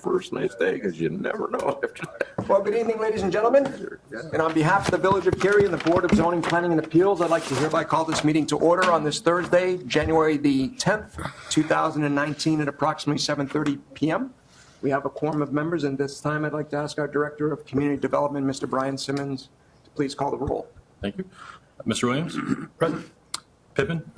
first nice day because you never know. Well, good evening, ladies and gentlemen. And on behalf of the Village of Cary and the Board of Zoning, Planning and Appeals, I'd like to hereby call this meeting to order on this Thursday, January the 10th, 2019 at approximately 7:30 p.m. We have a quorum of members, and this time I'd like to ask our Director of Community Development, Mr. Brian Simmons, to please call the roll. Thank you. Mr. Williams? Present. Pippin?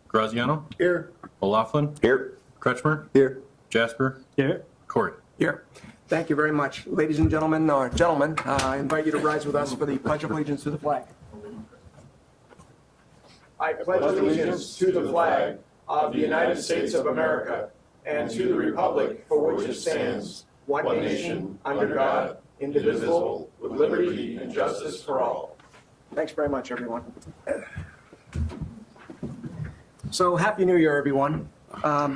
Graziano? Here. O'Laughlin? Here. Kretschmer? Here. Jasper? Here. Corey? Here. Thank you very much. Ladies and gentlemen, I invite you to rise with us for the Pledge of Allegiance to the flag. I pledge allegiance to the flag of the United States of America and to the republic for which it stands, one nation, under God, indivisible, with liberty and justice for all. Thanks very much, everyone. So, Happy New Year, everyone.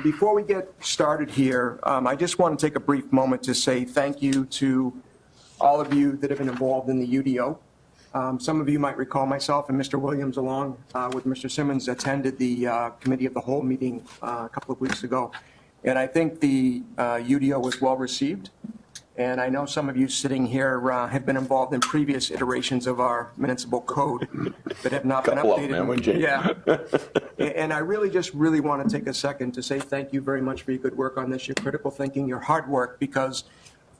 Before we get started here, I just want to take a brief moment to say thank you to all of you that have been involved in the UDO. Some of you might recall myself and Mr. Williams, along with Mr. Simmons, attended the Committee of the Whole meeting a couple of weeks ago. And I think the UDO was well received. And I know some of you sitting here have been involved in previous iterations of our municipal code that have not been Couple of updated. them, wouldn't you? Yeah. And I really want to take a second to say thank you very much for your good work on this, your critical thinking, your hard work, because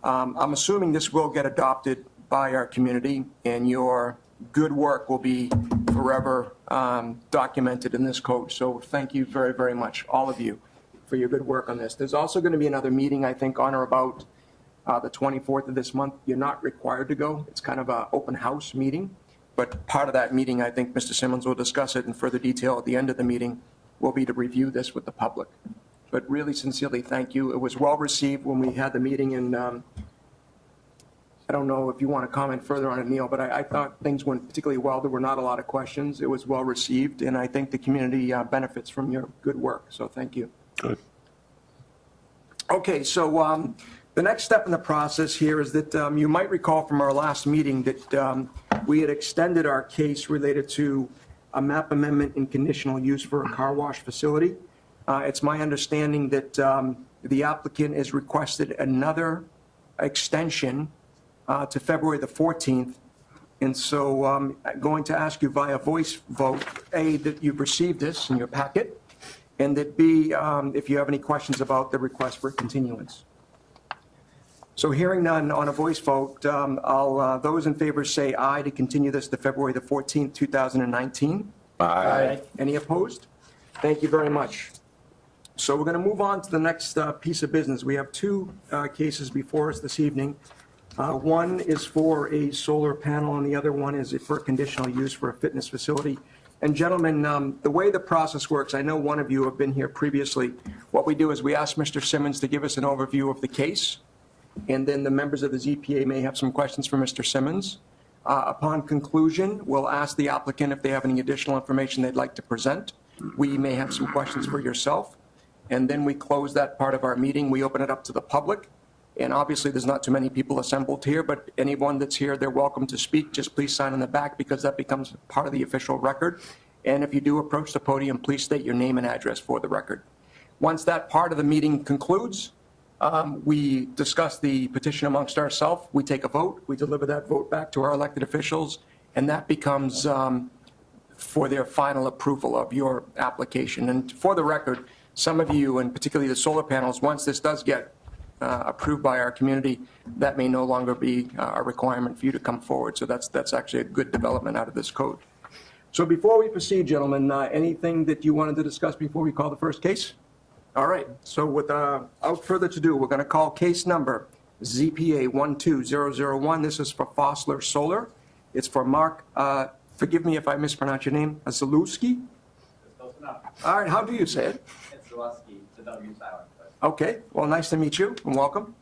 I'm assuming this will get adopted by our community, and your good work will be forever documented in this code. So thank you very much, all of you, for your good work on this. There's also going to be another meeting, I think, on or about the 24th of this month. You're not required to go. It's kind of an open house meeting. But part of that meeting, I think Mr. Simmons will discuss it in further detail at the end of the meeting, will be to review this with the public. But really sincerely, thank you. It was well received when we had the meeting, and I don't know if you want to comment further on it, Neil, but I thought things went particularly well. There were not a lot of questions. It was well received, and I think the community benefits from your good work. So thank you. Good. Okay, so the next step in the process here is that you might recall from our last meeting that we had extended our case related to a map amendment and conditional use for a car wash facility. It's my understanding that the applicant has requested another extension to February the 14th. And so I'm going to ask you via voice vote, A, that you've received this in your packet, and that B, if you have any questions about the request for continuance. So hearing none on a voice vote, those in favor say aye to continue this to February the 14th, 2019. Aye. Any opposed? Thank you very much. So we're going to move on to the next piece of business. We have two cases before us this evening. One is for a solar panel, and the other one is for conditional use for a fitness facility. And gentlemen, the way the process works, I know one of you have been here previously. What we do is we ask Mr. Simmons to give us an overview of the case, and then the members of the ZPA may have some questions for Mr. Simmons. Upon conclusion, we'll ask the applicant if they have any additional information they'd like to present. We may have some questions for yourself. And then we close that part of our meeting. We open it up to the public. And obviously, there's not too many people assembled here, but anyone that's here, they're welcome to speak. Just please sign in the back, because that becomes part of the official record. And if you do approach the podium, please state your name and address for the record. Once that part of the meeting concludes, we discuss the petition amongst ourselves. We take a vote. We deliver that vote back to our elected officials, and that becomes for their final approval of your application. And for the record, some of you, and particularly the solar panels, once this does get approved by our community, that may no longer be a requirement for you to come forward. So that's actually a good development out of this code. So before we proceed, gentlemen, anything that you wanted to discuss before we call the first case? All right, so without further ado, we're going to call case number ZPA 12001. This is for Fosler Solar. It's for Mark, forgive me if I mispronounce your name, Zalewski? Close enough. All right, how do you say it? It's Zalewski, the W silent. Okay, well, nice to meet you and welcome.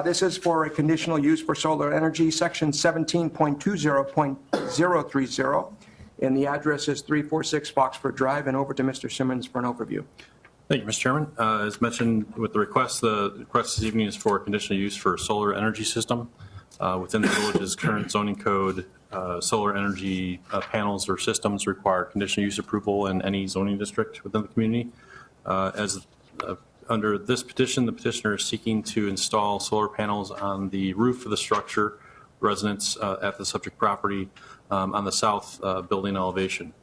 This is for a conditional use for solar energy, section 17.20.030. And the address is 346 Foxford Drive, and over to Mr. Simmons for an overview. Thank you, Mr. Chairman. As mentioned with the request this evening is for conditional use for solar energy system. Within the village's current zoning code, solar energy panels or systems require conditional use approval in any zoning district within the community. As Under this petition, the petitioner is seeking to install solar panels on the roof of the structure, residence at the subject property on the south building elevation.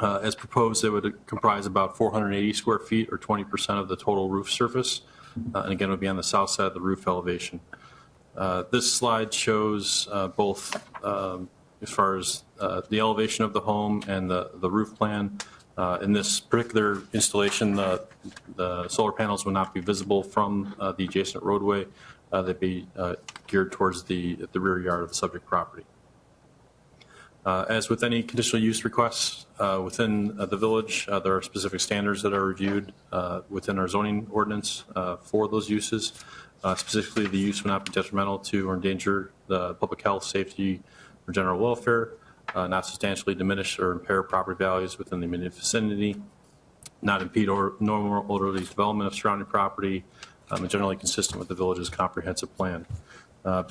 As proposed, it would comprise about 480 square feet or 20% of the total roof surface. And again, it would be on the south side of the roof elevation. This slide shows both as far as the elevation of the home and the roof plan. In this particular installation, the solar panels would not be visible from the adjacent roadway. They'd be geared towards the rear yard of the subject property. As with any conditional use requests within the village, there are specific standards that are reviewed within our zoning ordinance for those uses. Specifically, the use will not be detrimental to or endanger the public health, safety, or general welfare, not substantially diminish or impair property values within the immediate vicinity, not impede normal orderly development of surrounding property, and generally consistent with the village's comprehensive plan.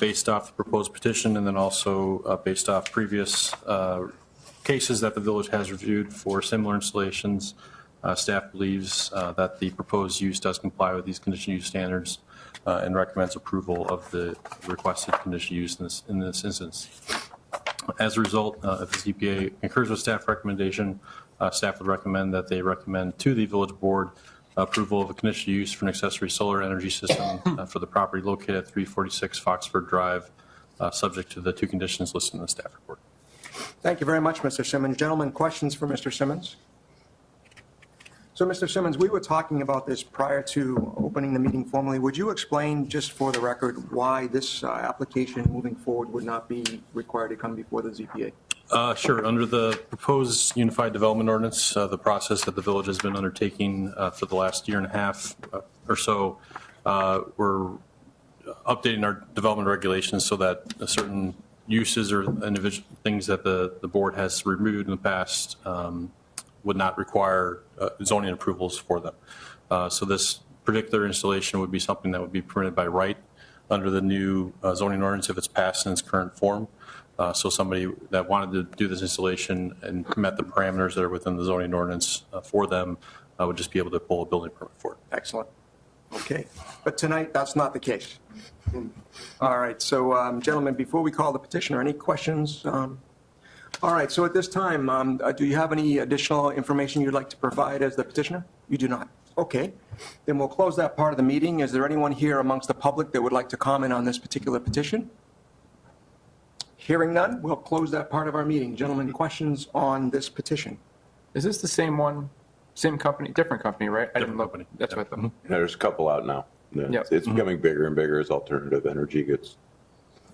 Based off the proposed petition and then also based off previous cases that the village has reviewed for similar installations, staff believes that the proposed use does comply with these conditional use standards and recommends approval of the requested conditional use in this instance. As a result, if the ZPA concurs with staff recommendation, staff would recommend that they recommend to the village board approval of a conditional use for an accessory solar energy system for the property located at 346 Foxford Drive, subject to the two conditions listed in the staff report. Thank you very much, Mr. Simmons. Gentlemen, questions for Mr. Simmons? So, Mr. Simmons, we were talking about this prior to opening the meeting formally. Would you explain, just for the record, why this application moving forward would not be required to come before the ZPA? Sure. Under the proposed Unified Development Ordinance, the process that the village has been undertaking for the last year and a half or so, we're updating our development regulations so that certain uses or individual things that the board has removed in the past would not require zoning approvals for them. So this particular installation would be something that would be permitted by right under the new zoning ordinance if it's passed in its current form. So somebody that wanted to do this installation and met the parameters that are within the zoning ordinance for them would just be able to pull a building permit for it. Excellent. Okay. But tonight, that's not the case. All right. So, gentlemen, before we call the petitioner, any questions? All right. So at this time, do you have any additional information you'd like to provide as the petitioner? You do not. Okay. Then we'll close that part of the meeting. Is there anyone here amongst the public that would like to comment on this particular petition? Hearing none, we'll close that part of our meeting. Gentlemen, questions on this petition? Is this the same one, same company, different company, right? I didn't Different look. company. That's what I thought. There's a couple out now. Yep. It's becoming bigger and bigger as alternative energy gets.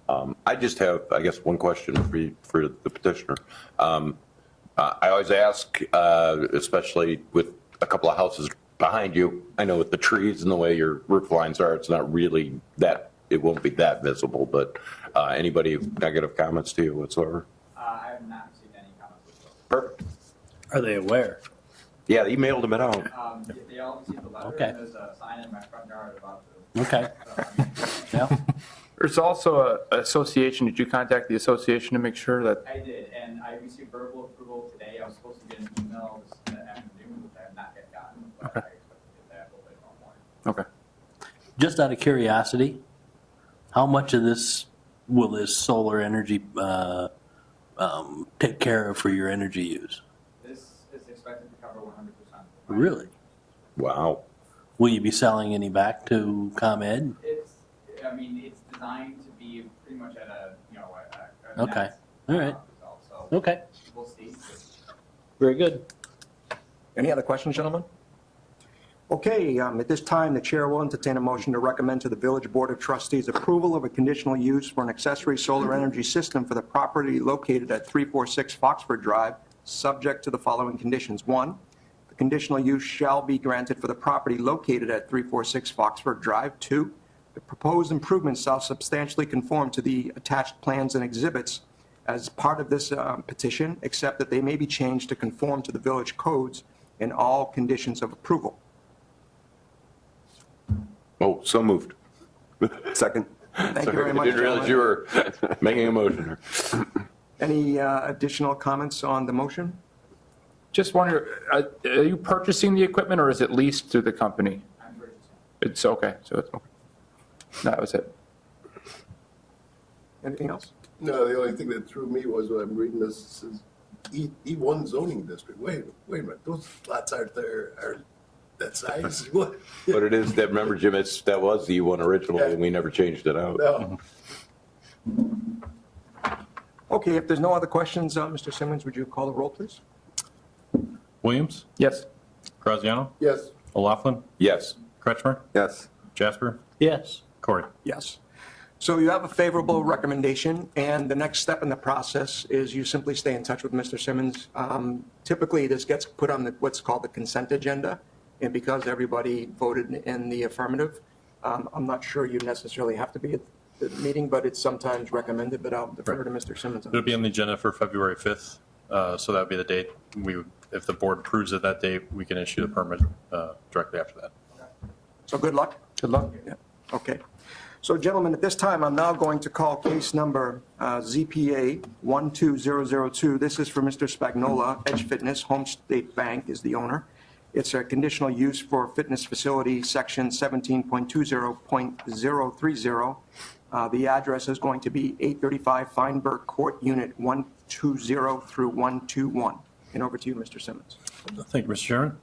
I just have, I guess, one question for the petitioner. I always ask, especially with a couple of houses behind you, I know with the trees and the way your roof lines are, it's not really that, it won't be that visible, but anybody have negative comments to you whatsoever? I have not received any comments whatsoever. Perfect. Are they aware? Yeah, they emailed them it out. They all received the letter, Okay. and there's a sign in my front yard about the. Okay. So, I mean, Yeah. There's also an association. Did you contact the association to make sure that? I did, and I received verbal approval today. I was supposed to get an email this afternoon, which I have not yet gotten, but I expect to get that a little bit tomorrow morning. Okay. Just out of curiosity, how much of this will this solar energy take care of for your energy use? This is expected to cover 100%. Really? Wow. Will you be selling any back to ComEd? It's designed to be pretty much at a Okay. net, All right. result, so Okay. we'll see. Very good. Any other questions, gentlemen? Okay, at this time, the chair will entertain a motion to recommend to the Village Board of Trustees approval of a conditional use for an accessory solar energy system for the property located at 346 Foxford Drive, subject to the following conditions. One, the conditional use shall be granted for the property located at 346 Foxford Drive. Two, the proposed improvements shall substantially conform to the attached plans and exhibits as part of this petition, except that they may be changed to conform to the village codes in all conditions of approval. Oh, so moved. Second. Thank you very I much, didn't realize gentlemen. you were making a motion. Any additional comments on the motion? Just wonder, are you purchasing the equipment or is it leased through the company? I'm purchasing It's okay, so it's, okay. That was it. Anything else? No, the only thing that threw me was when I'm reading this, it says E1 zoning district. Wait a minute, those lots aren't that size? What? But it is, that, remember, Jim, that was the E1 originally, and we never changed it out. No. Okay, if there's no other questions, Mr. Simmons, would you call the roll, please? Williams, Yes. Graziano, Yes. O'Laughlin, Yes. Kretschmer, Yes. Jasper, Yes. Corey. Yes. So you have a favorable recommendation, and the next step in the process is you simply stay in touch with Mr. Simmons. Typically, this gets put on what's called the consent agenda, and because everybody voted in the affirmative, I'm not sure you necessarily have to be at the meeting, but it's sometimes recommended, but I'll defer to Mr. Simmons. on It'll be this. on the agenda for February 5th, so that would be the date. If the board approves it that date, we can issue the permit directly after that. So good luck. Good luck. Yeah, okay. So gentlemen, at this time, I'm now going to call case number ZPA 12002. This is for Mr. Spagnola, Edge Fitness, Home State Bank is the owner. It's a conditional use for fitness facility, section 17.20.030. The address is going to be 835 Feinberg Court, unit 120 through 121. And over to you, Mr. Simmons. Thank you, Mr. Chairman.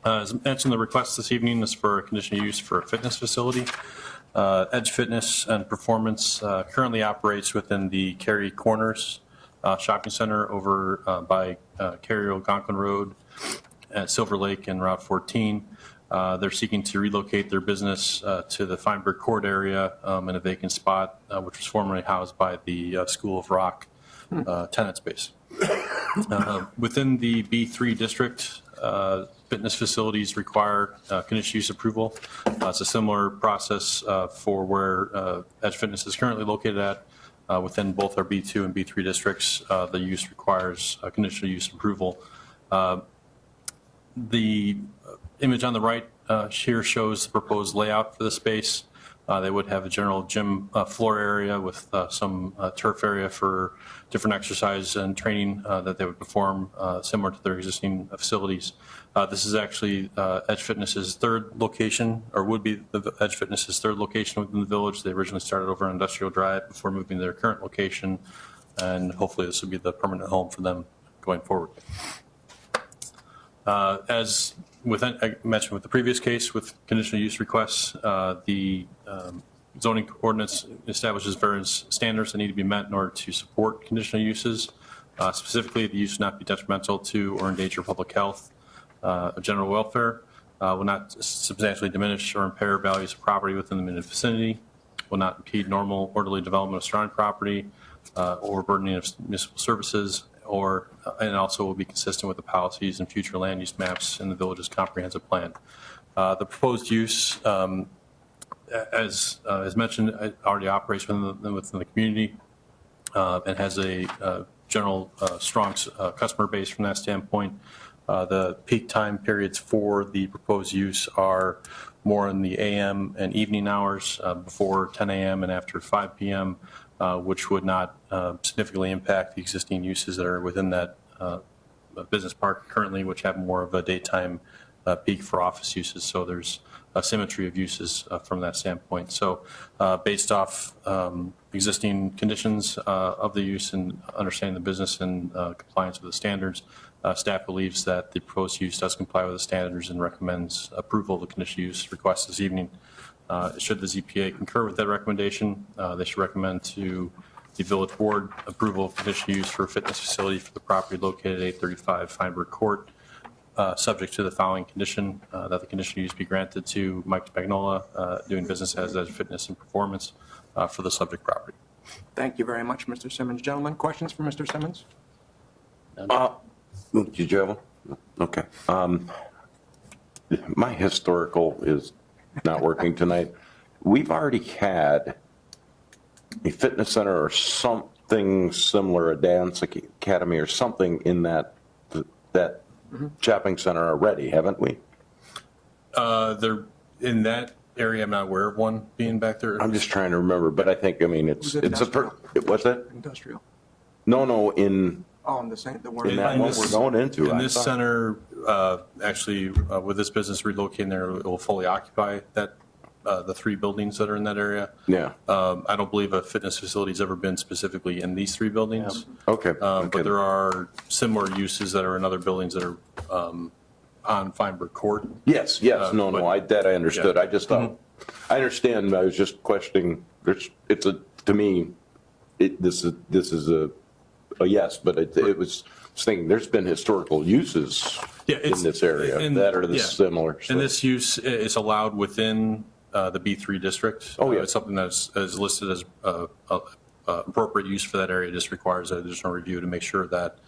As mentioned, the request this evening is for a conditional use for a fitness facility. Edge Fitness and Performance currently operates within the Cary Corners Shopping Center over by Cary Algonquin Road at Silver Lake and Route 14. They're seeking to relocate their business to the Feinberg Court area in a vacant spot, which was formerly housed by the School of Rock tenant space. Within the B3 district, fitness facilities require conditional use approval. It's a similar process for where Edge Fitness is currently located at. Within both our B2 and B3 districts, the use requires conditional use approval. The image on the right here shows the proposed layout for the space. They would have a general gym floor area with some turf area for different exercise and training that they would perform similar to their existing facilities. This is actually Edge Fitness's third location, or would be the Edge Fitness's third location within the village. They originally started over on Industrial Drive before moving to their current location, and hopefully this will be the permanent home for them going forward. As I mentioned with the previous case with conditional use requests, the zoning ordinance establishes various standards that need to be met in order to support conditional uses. Specifically, the use not be detrimental to or endanger public health, general welfare, will not substantially diminish or impair values of property within the immediate vicinity, will not impede normal orderly development of surrounding property or burdening of municipal services, and also will be consistent with the policies and future land use maps in the village's comprehensive plan. The proposed use, as mentioned, it already operates within the community and has a general strong customer base from that standpoint. The peak time periods for the proposed use are more in the AM and evening hours before 10 a.m. and after 5 p.m., which would not significantly impact the existing uses that are within that business park currently, which have more of a daytime peak for office uses. So there's a symmetry of uses from that standpoint. So based off existing conditions of the use and understanding the business and compliance with the standards, staff believes that the proposed use does comply with the standards and recommends approval of the conditional use request this evening. Should the ZPA concur with that recommendation, they should recommend to the village board approval of conditional use for a fitness facility for the property located at 835 Feinberg Court, subject to the following condition, that the conditional use be granted to Mike Spagnola, doing business as Edge Fitness and Performance for the subject property. Thank you very much, Mr. Simmons. Gentlemen, questions for Mr. Simmons? Did you have one? Okay. My historical is not working tonight. We've already had a fitness center or something similar, a dance academy or something in that shopping center already, haven't we? They're in that area. I'm not aware of one being back there. I'm just trying to remember, but I think, it's Was it what's that? Industrial. No, in Oh, I'm the same, the word. Isn't that what we're going into? In I this thought? center, actually, with this business relocating there, it will fully occupy that, the 3 buildings that are in that area. Yeah, I don't believe a fitness facility's ever been specifically in these 3 buildings. okay. But there are similar uses that are in other buildings that are on Feinberg Court. Yes, no, that I understood. Yeah. I just thought, I understand, I was just questioning, it's a, to me, this is a yes, but it was thinking, there's been historical uses Yeah, in it's- this area and- that are yeah. similar. so- And this use is allowed within the B3 district. Oh, yeah. It's something that's is listed as appropriate use for that area. It just requires an additional review to make sure that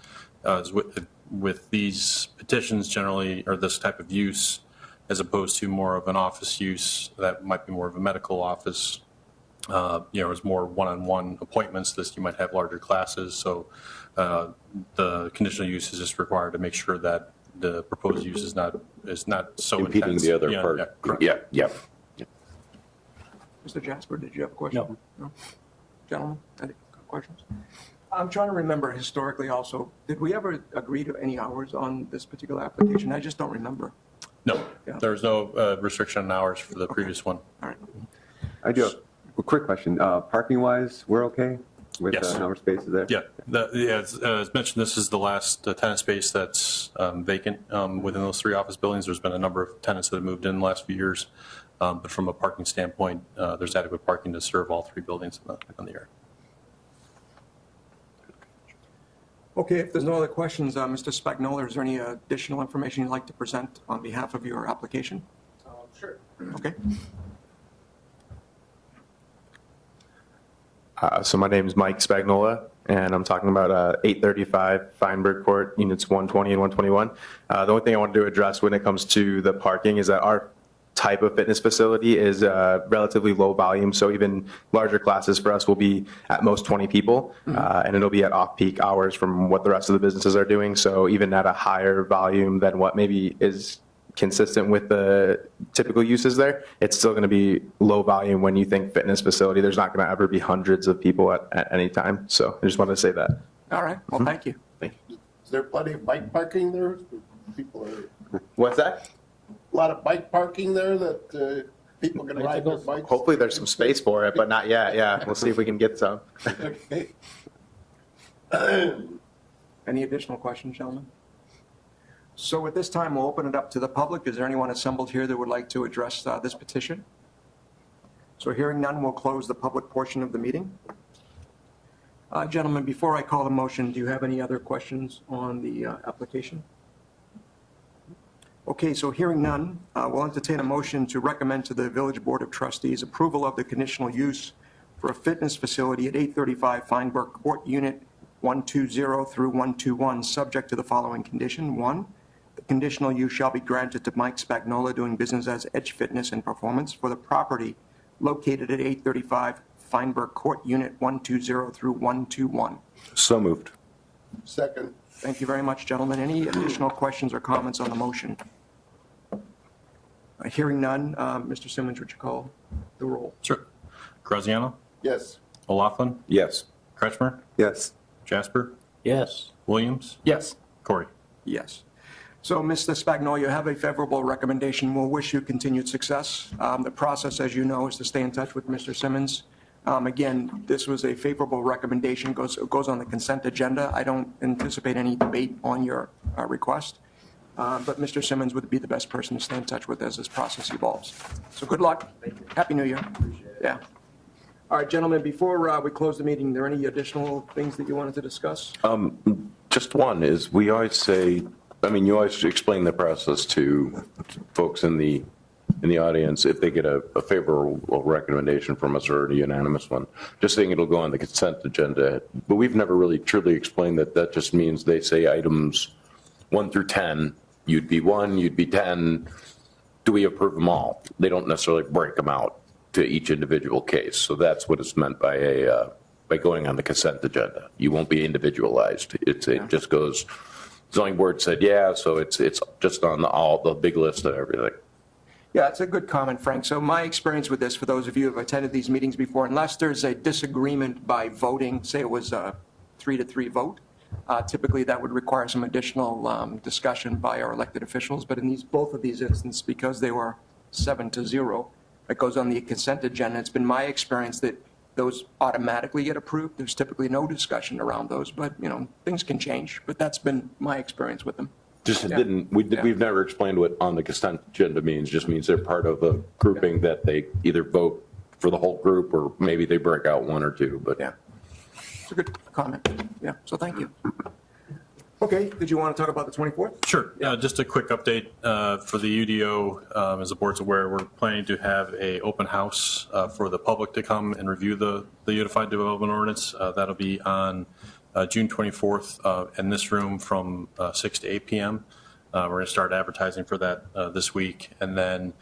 with these petitions generally, or this type of use, as opposed to more of an office use that might be more of a medical office, it's more one-on-one appointments, this, you might have larger classes. So the conditional use is just required to make sure that the proposed use is not so intense. Impeding the other Yeah, part. yeah, correct. Yeah. Mr. Jasper, did you have a question? No. Gentlemen, any questions? I'm trying to remember historically also, did we ever agree to any hours on this particular application? I just don't remember. No, Yeah. there's no restriction on hours for the previous one. All right. I do have a quick question. Parking wise, we're okay with Yes. the number of spaces there? Yeah, as mentioned, this is the last tenant space that's vacant within those 3 office buildings. There's been a number of tenants that have moved in the last few years. But from a parking standpoint, there's adequate parking to serve all 3 buildings in the area. Okay, if there's no other questions, Mr. Spagnola, is there any additional information you'd like to present on behalf of your application? Sure. Okay. So my name is Mike Spagnola, and I'm talking about 835 Feinberg Court, units 120 and 121. The only thing I wanted to address when it comes to the parking is that our type of fitness facility is relatively low volume, so even larger classes for us will be at most 20 people, and it'll be at off-peak hours from what the rest of the businesses are doing. So even at a higher volume than what maybe is consistent with the typical uses there, it's still going to be low volume when you think fitness facility. There's not going to ever be hundreds of people at any time. So I just wanted to say that. All right, well, thank you. Is there plenty of bike parking there? People are, What's that? a lot of bike parking there that people can ride their bikes? Hopefully there's some space for it, but not yet. Yeah, we'll see if we can get some. Okay. Any additional questions, gentlemen? So at this time, we'll open it up to the public. Is there anyone assembled here that would like to address this petition? So hearing none, we'll close the public portion of the meeting. Gentlemen, before I call the motion, do you have any other questions on the application? Okay, so hearing none, we'll entertain a motion to recommend to the Village Board of Trustees approval of the conditional use for a fitness facility at 835 Feinberg Court, Unit 120 through 121, subject to the following condition. 1, the conditional use shall be granted to Mike Spagnola doing business as Edge Fitness and Performance for the property located at 835 Feinberg Court, Unit 120 through 121. So moved. Second. Thank you very much, gentlemen. Any additional questions or comments on the motion? Hearing none, Mr. Simmons, would you call the roll? Sure. Graziano, Yes. O'Laughlin, Yes. Kretschmer, Yes. Jasper, Yes. Williams, Yes. Corey. Yes. So, Mr. Spagnola, you have a favorable recommendation. We'll wish you continued success. The process, as you know, is to stay in touch with Mr. Simmons. Again, this was a favorable recommendation, goes on the consent agenda. I don't anticipate any debate on your request, but Mr. Simmons would be the best person to stay in touch with as this process evolves. So good luck. Happy New Year. Yeah. All right, gentlemen, before we close the meeting, are there any additional things that you wanted to discuss? Just one is, we always say, I mean, you always explain the process to folks in the audience if they get a favorable recommendation from us or a unanimous one, just saying it'll go on the consent agenda. But we've never really truly explained that. That just means they say items 1 through 10, you'd be 1, you'd be 10. Do we approve them all? They don't necessarily break them out to each individual case. So that's what it's meant by by going on the consent agenda. You won't be individualized. It just goes, zoning board said, yeah, so it's just on the big list of everything. Yeah, it's a good comment, Frank. So my experience with this, for those of you who have attended these meetings before, unless there's a disagreement by voting, say it was a 3-3 vote, Typically, that would require some additional discussion by our elected officials, but in both of these instances, because they were 7-0, it goes on the consent agenda. It's been my experience that those automatically get approved. There's typically no discussion around those, but, things can change. But that's been my experience with them. Just we've never explained what on the consent agenda means, just means they're part of a grouping that they either vote for the whole group or maybe they break out one or two, but. Yeah. It's a good comment. Yeah, so thank you. Okay, did you want to talk about the 24th? Sure. Just a quick update for the UDO. As the board's aware, we're planning to have a open house for the public to come and review the Unified Development Ordinance. That'll be on June 24th in this room from 6 to 8 p.m. We're going to start advertising for that this week. And then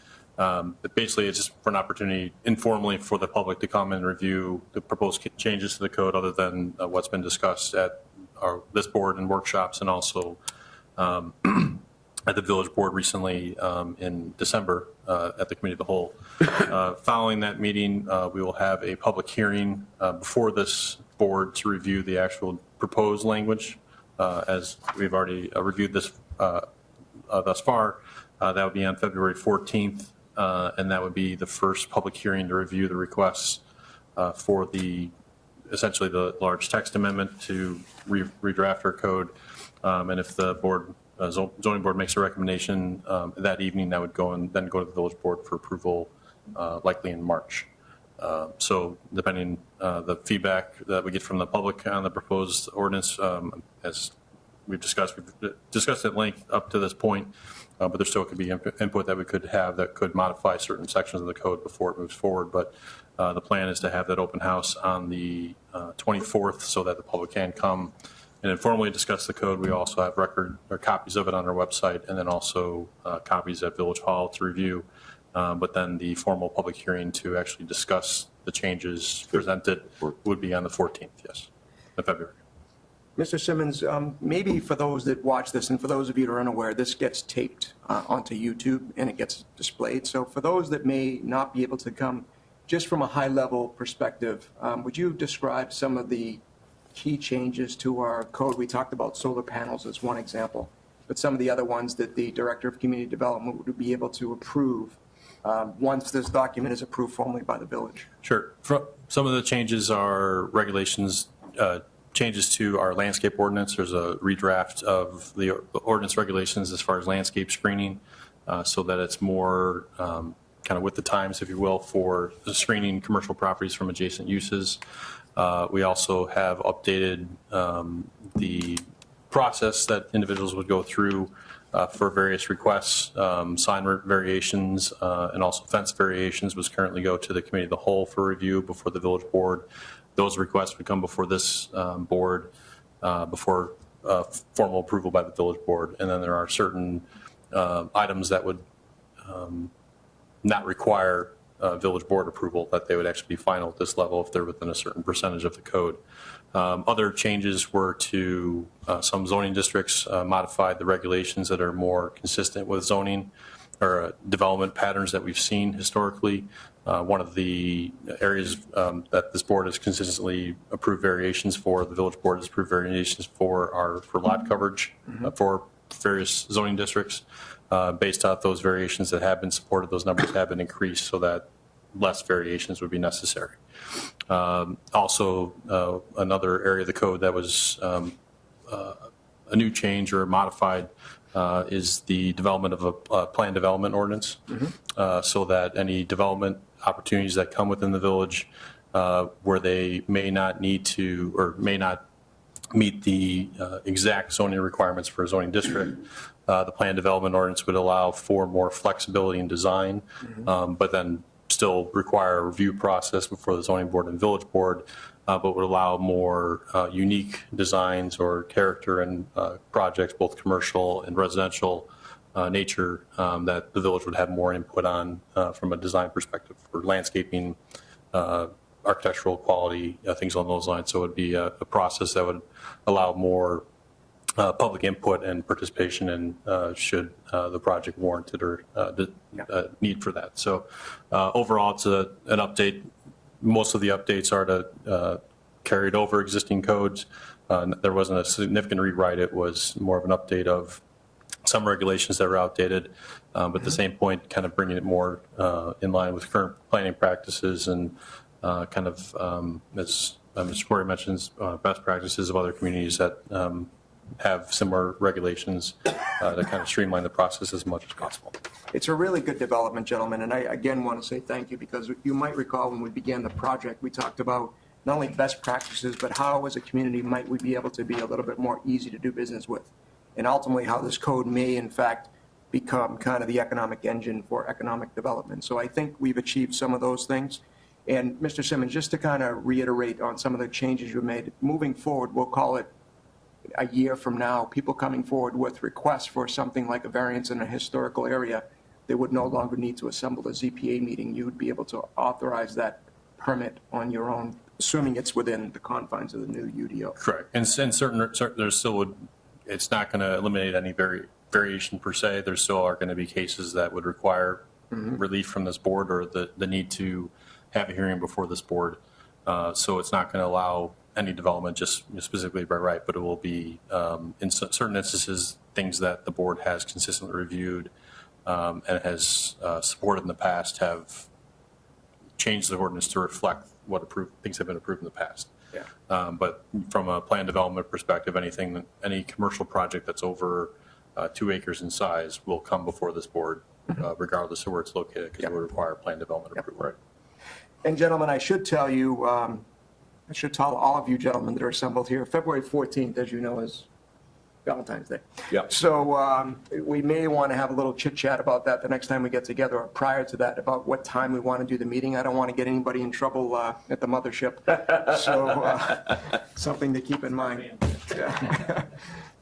basically it's just for an opportunity informally for the public to come and review the proposed changes to the code other than what's been discussed at this board and workshops, and also at the village board recently in December at the committee of the whole. Following that meeting, we will have a public hearing before this board to review the actual proposed language. As we've already reviewed this thus far, that would be on February 14th, and that would be the first public hearing to review the requests for essentially the large text amendment to redraft our code. And if the board, zoning board makes a recommendation that evening, that would then go to the village board for approval, likely in March. So depending the feedback that we get from the public on the proposed ordinance, as we've discussed at length up to this point, but there still could be input that we could have that could modify certain sections of the code before it moves forward. But the plan is to have that open house on the 24th so that the public can come and informally discuss the code. We also have copies of it on our website, and then also copies at Village Hall to review. But then the formal public hearing to actually discuss the changes presented would be on the 14th, yes, of February. Mr. Simmons, maybe for those that watch this and for those of you that are unaware, this gets taped onto YouTube and it gets displayed. So for those that may not be able to come, just from a high-level perspective, would you describe some of the key changes to our code? We talked about solar panels as one example, but some of the other ones that the Director of Community Development would be able to approve once this document is approved formally by the village. Sure. Some of the changes are regulations, changes to our landscape ordinance. There's a redraft of the ordinance regulations as far as landscape screening, so that it's more kind of with the times, if you will, for the screening commercial properties from adjacent uses. We also have updated the process that individuals would go through for various requests. Sign variations and also fence variations was currently go to the committee of the whole for review before the village board. Those requests would come before this board before formal approval by the village board. And then there are certain items that would not require village board approval, that they would actually be final at this level if they're within a certain percentage of the code. Other changes were to some zoning districts modified the regulations that are more consistent with zoning or development patterns that we've seen historically. One of the areas that this board has consistently approved variations for, the village board has approved variations for, are for lot coverage for various zoning districts. Based off those variations that have been supported, those numbers have been increased so that less variations would be necessary. Also, another area of the code that was a new change or modified is the development of a planned development ordinance, so that any development opportunities that come within the village where they may not need to or may not meet the exact zoning requirements for a zoning district, the planned development ordinance would allow for more flexibility in design, but then still require a review process before the zoning board and village board, but would allow more unique designs or character and projects, both commercial and residential nature, that the village would have more input on from a design perspective for landscaping, architectural quality, things along those lines. So it would be a process that would allow more public input and participation in should the project warrant it or need for that. So overall, it's an update. Most of the updates are to carried over existing codes. There wasn't a significant rewrite. It was more of an update of some regulations that were outdated, but at the same point, kind of bringing it more in line with current planning practices and kind of, as Mr. Corey mentions, best practices of other communities that have similar regulations to kind of streamline the process as much as possible. It's a really good development, gentlemen, and I again want to say thank you, because you might recall when we began the project, we talked about not only best practices, but how as a community might we be able to be a little bit more easy to do business with, and ultimately how this code may in fact become kind of the economic engine for economic development. So I think we've achieved some of those things. And Mr. Simmons, just to kind of reiterate on some of the changes you made, moving forward, we'll call it a year from now, people coming forward with requests for something like a variance in a historical area, they would no longer need to assemble a ZPA meeting. You would be able to authorize that permit on your own, assuming it's within the confines of the new UDO. Correct. And certain, there's still would, it's not going to eliminate any variation per se. There still are going to be cases that would require relief from this board or the need to have a hearing before this board. So it's not going to allow any development just specifically by right, but it will be in certain instances, things that the board has consistently reviewed and has supported in the past have changed the ordinance to reflect what things have been approved in the past. Yeah. But from a plan development perspective, any commercial project that's over 2 acres in size will come before this board, regardless of where it's located, because it will require plan development approval. Right. And gentlemen, I should tell you, I should tell all of you gentlemen that are assembled here, February 14th, as you know, is Valentine's Day. Yeah. So we may want to have a little chit chat about that the next time we get together, or prior to that, about what time we want to do the meeting. I don't want to get anybody in trouble at the mothership. So something to keep in mind. Yeah.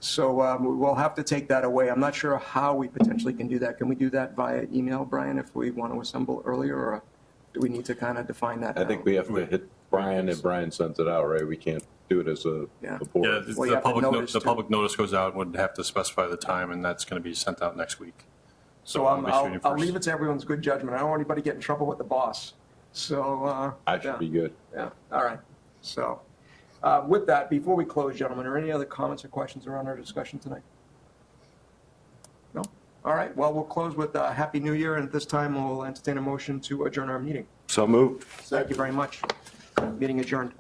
So we'll have to take that away. I'm not sure how we potentially can do that. Can we do that via email, Brian, if we want to assemble earlier, or do we need to kind of define that? I think we have to hit Brian, and Brian sends it out, right? We can't do it as a Yeah. board. Yeah, Well, you have to notice, the too. public notice goes out, would have to specify the time, and that's going to be sent out next week. So I'll be shooting I'll first. leave it to everyone's good judgment. I don't want anybody to get in trouble with the boss. So. I should be good. Yeah, all right. So with that, before we close, gentlemen, are any other comments or questions around our discussion tonight? No? All right, well, we'll close with Happy New Year, and at this time, we'll entertain a motion to adjourn our meeting. So moved. Thank you very much. Meeting adjourned.